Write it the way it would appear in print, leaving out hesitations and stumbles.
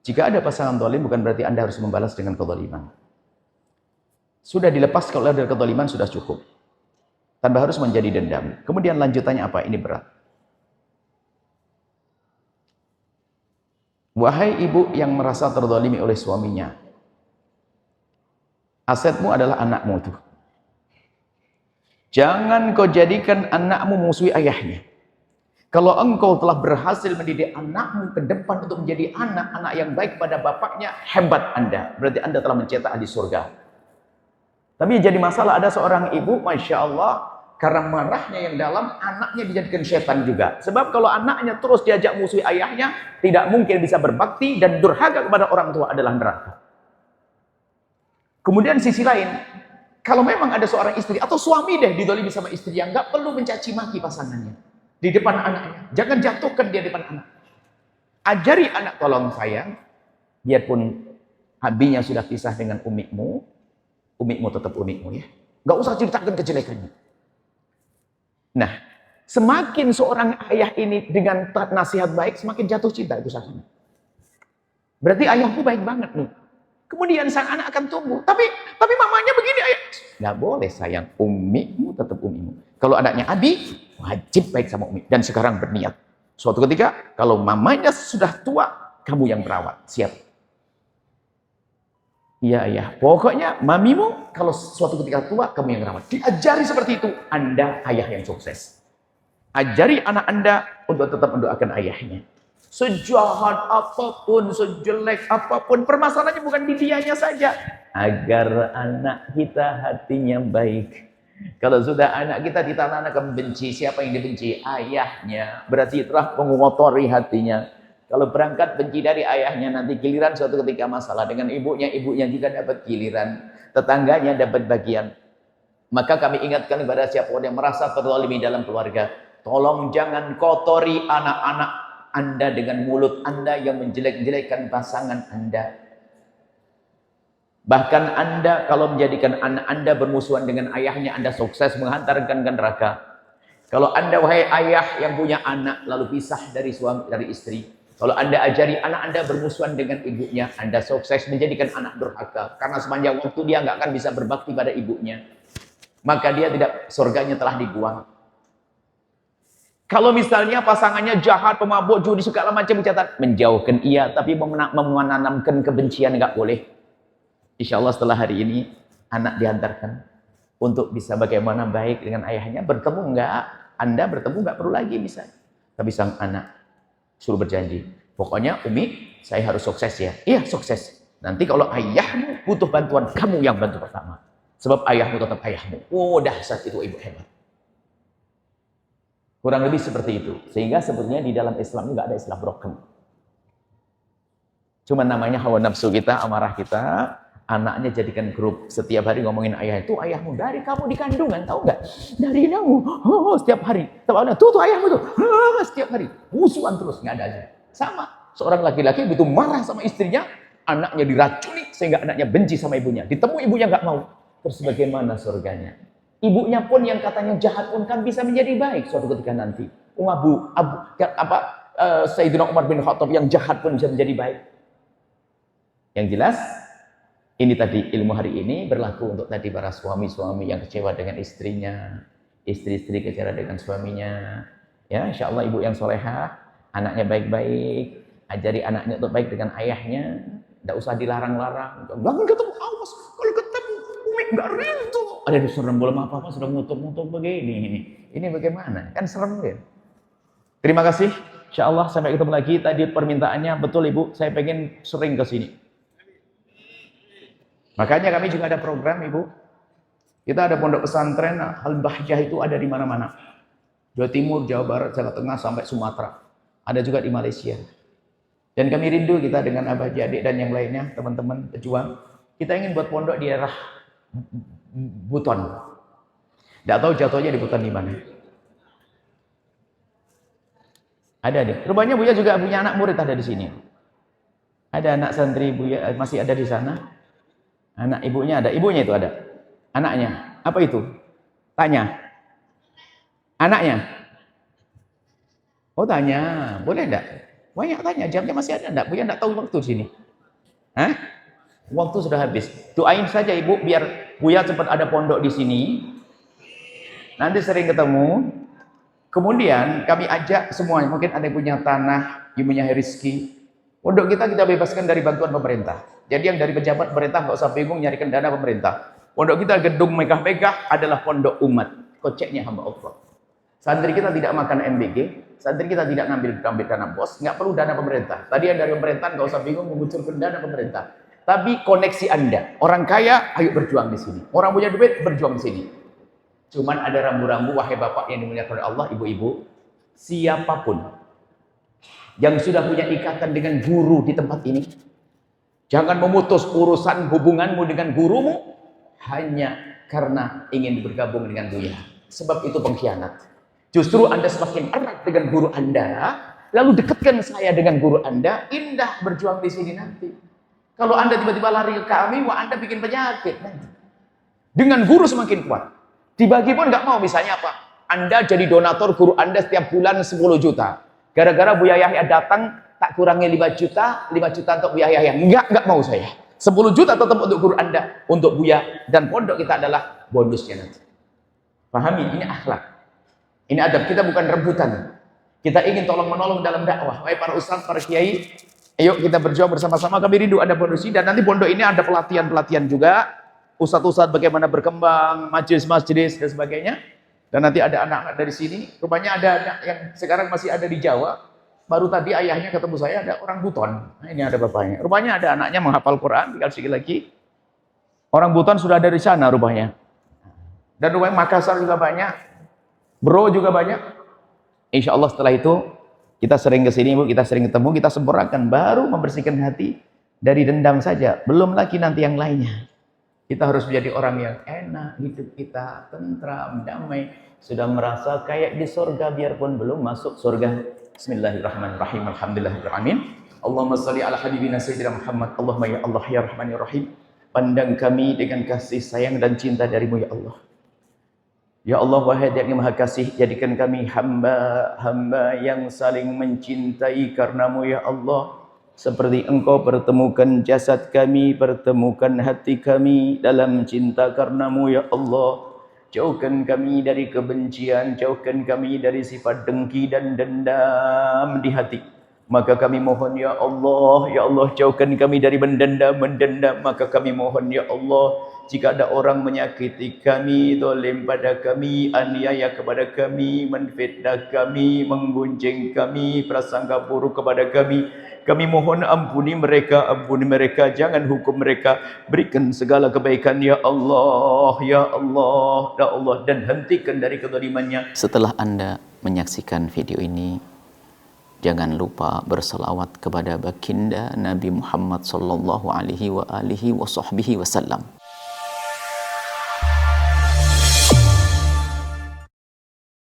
Jika ada pasangan zalim, bukan berarti Anda harus membalas dengan kezaliman. Sudah dilepas kalau dari kezaliman sudah cukup. Tanpa harus menjadi dendam. Kemudian lanjutannya apa? Ini berat. Wahai ibu yang merasa terzalimi oleh suaminya, asetmu adalah anakmu tuh. Jangan kau jadikan anakmu musuhi ayahnya. Kalau engkau telah berhasil mendidik anakmu ke depan untuk menjadi anak-anak yang baik pada bapaknya, hebat Anda. Berarti Anda telah mencetak di surga. Tapi jadi masalah, ada seorang ibu, Masya Allah, karena marahnya yang dalam, anaknya dijadikan setan juga. Sebab kalau anaknya terus diajak musuhi ayahnya, tidak mungkin bisa berbakti, dan durhaka kepada orang tua adalah neraka. Kemudian sisi lain, kalau memang ada seorang istri, atau suami deh didolimi sama istri yang nggak perlu mencaci maki pasangannya di depan anaknya. Jangan jatuhkan dia di depan anak. Ajari anak, tolong sayang, biarpun abinya sudah pisah dengan umikmu, umikmu tetap umikmu ya. Nggak usah ceritakan kejelekannya. Nah, semakin seorang ayah ini dengan nasihat baik, semakin jatuh cinta itu saja. Berarti ayahku baik banget nih. Kemudian sang anak akan tumbuh. Tapi mamanya begini, ayah. Nggak boleh sayang, umikmu tetap umikmu. Kalau anaknya abi, wajib baik sama umi. Dan sekarang berniat. Suatu ketika, kalau mamanya sudah tua, kamu yang merawat. Siap? Iya ayah. Pokoknya mamimu, kalau suatu ketika tua, kamu yang merawat. Diajari seperti itu, Anda ayah yang sukses. Ajari anak Anda untuk tetap mendoakan ayahnya. Sejahat apapun, sejelek apapun, permasalahannya bukan di dianya saja. Agar anak kita hatinya baik. Kalau sudah anak kita ditanamkan benci, siapa yang dibenci? Ayahnya. Berarti telah mengotori hatinya. Kalau berangkat benci dari ayahnya, nanti giliran suatu ketika masalah dengan ibunya, ibunya juga dapat giliran. Tetangganya dapat bagian. Maka kami ingatkan kepada siapa yang merasa terzalimi dalam keluarga. Tolong jangan kotori anak-anak Anda dengan mulut Anda yang menjelek-jelekkan pasangan Anda. Bahkan Anda kalau menjadikan anak Anda bermusuhan dengan ayahnya, Anda sukses menghantarkan ke neraka. Kalau Anda, wahai ayah yang punya anak lalu pisah dari suami, dari istri, kalau Anda ajari anak Anda bermusuhan dengan ibunya, Anda sukses menjadikan anak durhaka. Karena sepanjang waktu dia nggak akan bisa berbakti pada ibunya. Maka dia tidak, surganya telah dibuang. Kalau misalnya pasangannya jahat, pemabuk, judi, segala macam catatan, menjauhkan iya, tapi menanamkan kebencian nggak boleh. Insya Allah setelah hari ini, anak diantarkan untuk bisa bagaimana baik dengan ayahnya. Bertemu nggak? Anda bertemu nggak perlu lagi bisa. Tapi sang anak suruh berjanji, pokoknya Umi, saya harus sukses ya. Iya sukses. Nanti kalau ayahmu butuh bantuan, kamu yang bantu pertama. Sebab ayahmu tetap ayahmu. Oh dahsyat itu ibu hebat. Kurang lebih seperti itu. Sehingga sebetulnya di dalam Islam nggak ada istilah broken. Cuma namanya hawa nafsu kita, amarah kita, anaknya jadikan grup. Setiap hari ngomongin ayah itu, ayahmu dari kamu di kandungan, tahu nggak? Dari kamu, setiap hari. Tuh ayahmu tuh, setiap hari. Musuhan terus, nggak ada aja. Sama, seorang laki-laki begitu marah sama istrinya, anaknya diracuni sehingga anaknya benci sama ibunya. Ditemu ibunya nggak mau. Terus bagaimana surganya? Ibunya pun yang katanya jahat pun kan bisa menjadi baik suatu ketika nanti. Sayyidina Umar bin Khattab yang jahat pun bisa menjadi baik. Yang jelas, ini tadi ilmu hari ini berlaku untuk tadi para suami-suami yang kecewa dengan istrinya, istri-istri kecewa dengan suaminya. Ya, insya Allah ibu yang solehah, anaknya baik-baik, ajari anaknya untuk baik dengan ayahnya, tidak usah dilarang-larang. Jangan ketemu, awas kalau ketemu umi nggak rindu. Ada di serem belum apa-apa sudah ngutuk-ngutuk begini. Ini bagaimana? Kan serem kan? Terima kasih. Insya Allah sampai ketemu lagi. Tadi permintaannya betul ibu, saya pengen sering ke sini. Makanya kami juga ada program ibu. Kita ada pondok pesantren Al-Bahjah itu ada di mana-mana. Jawa Timur, Jawa Barat, Jawa Tengah sampai Sumatera. Ada juga di Malaysia. Dan kami rindu kita dengan Abah Jadik dan yang lainnya, teman-teman pejuang. Kita ingin buat pondok di daerah Buton. Tidak tahu jatuhnya di Buton di mana. Ada deh. Rupanya Buya juga punya anak murid ada di sini. Ada anak santri Buya masih ada di sana. Anak ibunya ada. Ibunya itu ada. Anaknya. Apa itu? Tanya. Anaknya. Oh tanya. Boleh enggak? Banyak tanya, jamnya masih ada enggak? Buya enggak tahu waktu di sini. Hah? Waktu sudah habis. Doain saja Ibu biar Buya cepat ada pondok di sini. Nanti sering ketemu. Kemudian kami ajak semua, mungkin ada yang punya tanah, yang punya rezeki. Pondok kita bebaskan dari bantuan pemerintah. Jadi yang dari pejabat pemerintah nggak usah bingung nyarikan dana pemerintah. Pondok kita gedung megah-megah adalah pondok umat. Koceknya hamba Allah. Santri kita tidak makan MBG, santri kita tidak ngambil dana bos, nggak perlu dana pemerintah. Tadi yang dari pemerintah nggak usah bingung mengucurkan dana pemerintah. Tapi koneksi Anda, orang kaya, ayo berjuang di sini. Orang punya duit, berjuang di sini. Cuman ada rambu-rambu, wahai bapak yang dimuliakan oleh Allah, ibu-ibu, siapapun yang sudah punya ikatan dengan guru di tempat ini, jangan memutus urusan hubunganmu dengan gurumu hanya karena ingin bergabung dengan Buya. Sebab itu pengkhianat. Justru Anda semakin erat dengan guru Anda, lalu dekatkan saya dengan guru Anda, indah berjuang di sini nanti. Kalau Anda tiba-tiba lari ke kami, wah Anda bikin penyakit nanti. Dengan guru semakin kuat. Dibagi pun nggak mau, misalnya apa? Anda jadi donatur guru Anda setiap bulan 10 juta. Gara-gara Buya Yahya datang, tak kurangi 5 juta untuk Buya Yahya. Nggak mau saya. 10 juta tetap untuk guru Anda, untuk Buya. Dan pondok kita adalah bonusnya nanti. Pahami, ini akhlak. Ini adab, kita bukan rebutan. Kita ingin tolong-menolong dalam dakwah. Wahai para ustaz, para kiai, ayo kita berjuang bersama-sama. Kami rindu ada bonusnya. Dan nanti pondok ini ada pelatihan-pelatihan juga. Ustadz-ustadz bagaimana berkembang, majelis-majelis dan sebagainya. Dan nanti ada anak-anak dari sini. Rupanya ada anak yang sekarang masih ada di Jawa. Baru tadi ayahnya ketemu saya, ada orang Buton. Nah, ini ada bapaknya. Rupanya ada anaknya menghafal Quran, tinggal sedikit lagi. Orang Buton sudah ada di sana rupanya. Dan rupanya Makassar juga banyak. Bro juga banyak. Insya Allah setelah itu, kita sering ke sini, Bu, kita sering ketemu, kita sempurnakan. Baru membersihkan hati dari dendam saja. Belum lagi nanti yang lainnya. Kita harus menjadi orang yang enak, hidup kita tentram, damai, sudah merasa kayak di surga biarpun belum masuk surga. Bismillahirrahmanirrahim. Alhamdulillahirrahmanirrahim. Allahumma salli ala habibina sayyidina Muhammad. Allahumma ya Allah ya Rahman ya Rahim. Pandang kami dengan kasih sayang dan cinta darimu ya Allah. Ya Allah, wahai yang maha kasih, jadikan kami hamba-hamba yang saling mencintai karenamu ya Allah. Seperti engkau pertemukan jasad kami, pertemukan hati kami dalam cinta karenamu ya Allah. Jauhkan kami dari kebencian, jauhkan kami dari sifat dengki dan dendam di hati. Maka kami mohon ya Allah jauhkan kami dari mendendam, maka kami mohon ya Allah, jika ada orang menyakiti kami, zalim pada kami, aniaya kepada kami, menfitnah kami, menggunjing kami, prasangka buruk kepada kami mohon ampuni mereka, jangan hukum mereka, berikan segala kebaikan ya Allah, ya Allah, ya Allah, dan hentikan dari kezalimannya. Setelah Anda menyaksikan video ini, jangan lupa berselawat kepada baginda Nabi Muhammad sallallahu alaihi wa alihi wasallam.